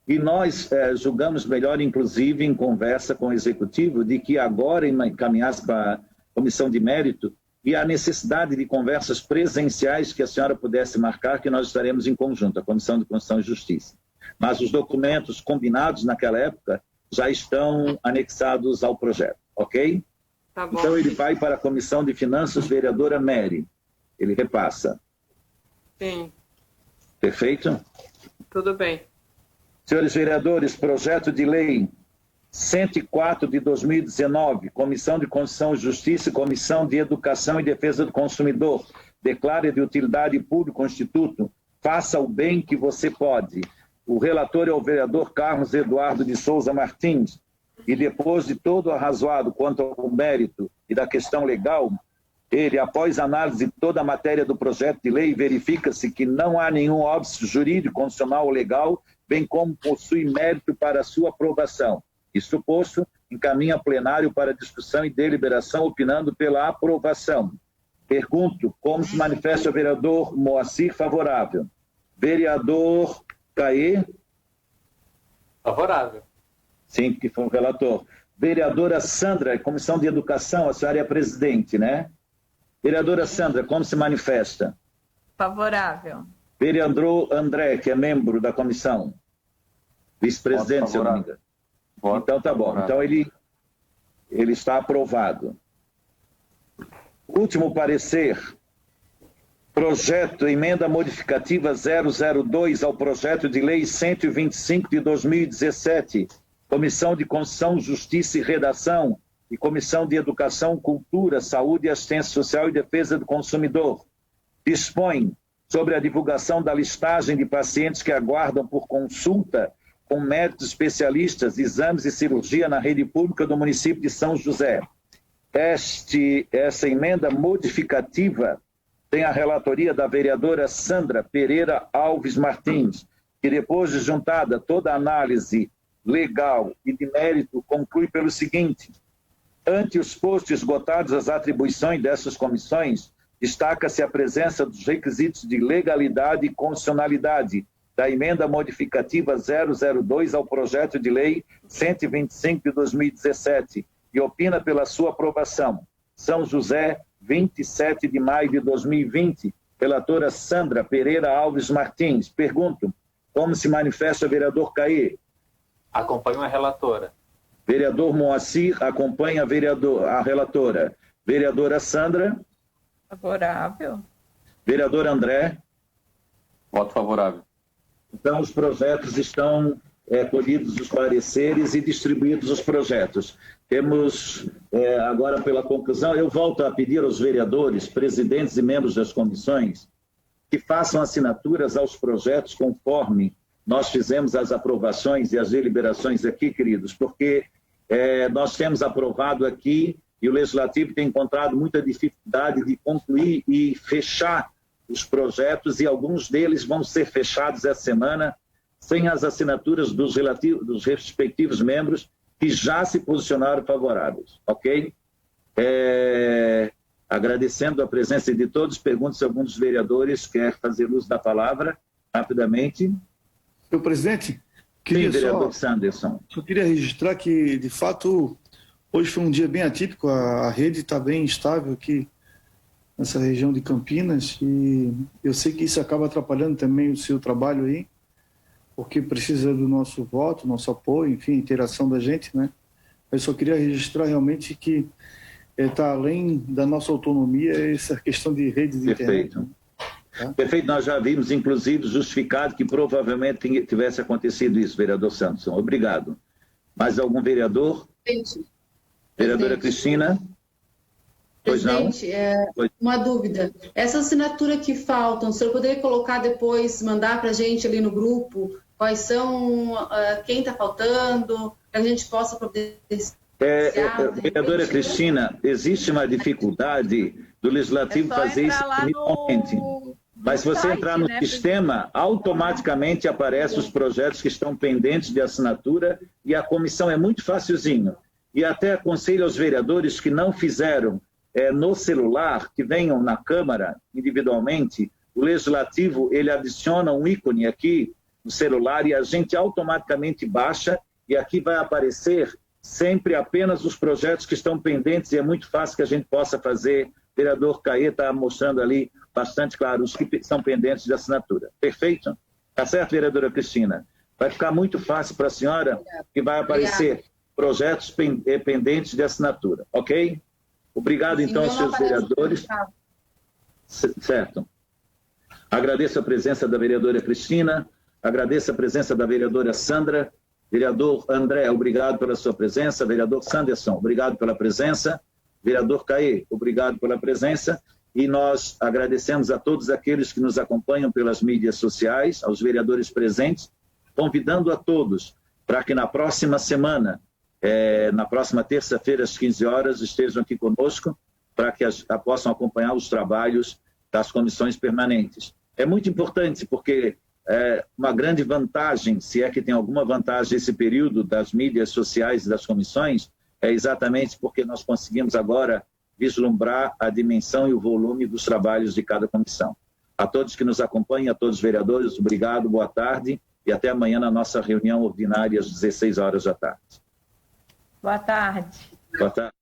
e nós julgamos melhor, inclusive, em conversa com o Executivo, de que agora encaminhasse para a Comissão de Mérito e a necessidade de conversas presenciais que a senhora pudesse marcar, que nós estaremos em conjunto, a Comissão de Constituição e Justiça. Mas os documentos combinados naquela época já estão anexados ao projeto, ok? Tá bom. Então ele vai para a Comissão de Finanças, vereadora Mary. Ele repassa. Sim. Perfeito? Tudo bem. Senhores vereadores, projeto de lei 104 de 2019, Comissão de Constituição e Justiça e Comissão de Educação e Defesa do Consumidor, declara de utilidade pública o Instituto Faça o Bem que Você Pode. O relator é o vereador Carlos Eduardo de Souza Martins, e depois de todo arrazoado quanto ao mérito e da questão legal, ele, após análise de toda a matéria do projeto de lei, verifica-se que não há nenhum óbice jurídico, constitucional ou legal, bem como possui mérito para sua aprovação. Isto posto, encaminha plenário para discussão e deliberação, opinando pela aprovação. Pergunto como se manifesta o vereador Moacir favorável. Vereador Caê? Favorável. Sim, que foi o relator. Vereadora Sandra, Comissão de Educação, a senhora é a presidente, né? Vereadora Sandra, como se manifesta? Favorável. Vereador André, que é membro da comissão. Vice-presidente, se eu não me engano. Então tá bom. Então ele está aprovado. Último parecer. Projeto, emenda modificativa 002 ao projeto de lei 125 de 2017. Comissão de Constituição, Justiça e Redação e Comissão de Educação, Cultura, Saúde, Assistência Social e Defesa do Consumidor. Dispõe sobre a divulgação da listagem de pacientes que aguardam por consulta com médicos especialistas, exames e cirurgia na rede pública do município de São José. Essa emenda modificativa tem a relatoria da vereadora Sandra Pereira Alves Martins, que depois de juntada toda a análise legal e de mérito, conclui pelo seguinte: ante os postos esgotados as atribuições dessas comissões, destaca-se a presença dos requisitos de legalidade e constitucionalidade da emenda modificativa 002 ao projeto de lei 125 de 2017 e opina pela sua aprovação. São José, 27 de maio de 2020, relatora Sandra Pereira Alves Martins. Pergunto, como se manifesta o vereador Caê? Acompanho a relatora. Vereador Moacir acompanha a relatora. Vereadora Sandra? Favorável. Vereador André? Voto favorável. Então, os projetos estão colhidos os pareceres e distribuídos os projetos. Temos, agora pela conclusão, eu volto a pedir aos vereadores, presidentes e membros das comissões que façam assinaturas aos projetos conforme nós fizemos as aprovações e as deliberações aqui, queridos, porque nós temos aprovado aqui e o Legislativo tem encontrado muita dificuldade de concluir e fechar os projetos, e alguns deles vão ser fechados essa semana sem as assinaturas dos respectivos membros que já se posicionaram favoráveis, ok? Agradecendo a presença de todos, pergunto se algum dos vereadores quer fazer uso da palavra, rapidamente. Senhor presidente, Sim, vereador Sanderson. Eu queria registrar que, de fato, hoje foi um dia bem atípico, a rede está bem estável aqui nessa região de Campinas, e eu sei que isso acaba atrapalhando também o seu trabalho aí, porque precisa do nosso voto, nosso apoio, enfim, interação da gente, né? Eu só queria registrar realmente que está além da nossa autonomia essa questão de rede de Perfeito. internet. Tá? Perfeito, nós já vimos, inclusive, justificado que provavelmente tivesse acontecido isso, vereador Sanderson. Obrigado. Mais algum vereador? Presidente. Vereadora Cristina? Pois não? Presidente, uma dúvida. Essa assinatura que faltam, o senhor poderia colocar depois, mandar para a gente ali no grupo, quais são, quem está faltando, para a gente possa poder... Vereadora Cristina, existe uma dificuldade do Legislativo fazer isso individualmente. Mas se você entrar no sistema, automaticamente aparecem os projetos que estão pendentes de assinatura e a comissão é muito facilzinho. E até aconselho aos vereadores que não fizeram no celular, que venham na Câmara individualmente, o Legislativo ele adiciona um ícone aqui no celular e a gente automaticamente baixa e aqui vai aparecer sempre apenas os projetos que estão pendentes e é muito fácil que a gente possa fazer. O vereador Caê está mostrando ali bastante claro os que são pendentes de assinatura. Perfeito? Tá certo, vereadora Cristina? Vai ficar muito fácil para a senhora que vai aparecer projetos pendentes de assinatura, ok? Obrigado, então, aos seus vereadores. Certo. Agradeço a presença da vereadora Cristina, agradeço a presença da vereadora Sandra, vereador André, obrigado pela sua presença, vereador Sanderson, obrigado pela presença, vereador Caê, obrigado pela presença, e nós agradecemos a todos aqueles que nos acompanham pelas mídias sociais, aos vereadores presentes, convidando a todos para que na próxima semana, na próxima terça-feira, às 15 horas, estejam aqui conosco para que possam acompanhar os trabalhos das comissões permanentes. É muito importante porque uma grande vantagem, se é que tem alguma vantagem esse período das mídias sociais e das comissões, é exatamente porque nós conseguimos agora vislumbrar a dimensão e o volume dos trabalhos de cada comissão. A todos que nos acompanham, a todos os vereadores, obrigado, boa tarde e até amanhã na nossa reunião ordinária às 16 horas da tarde. Boa tarde. Boa tarde.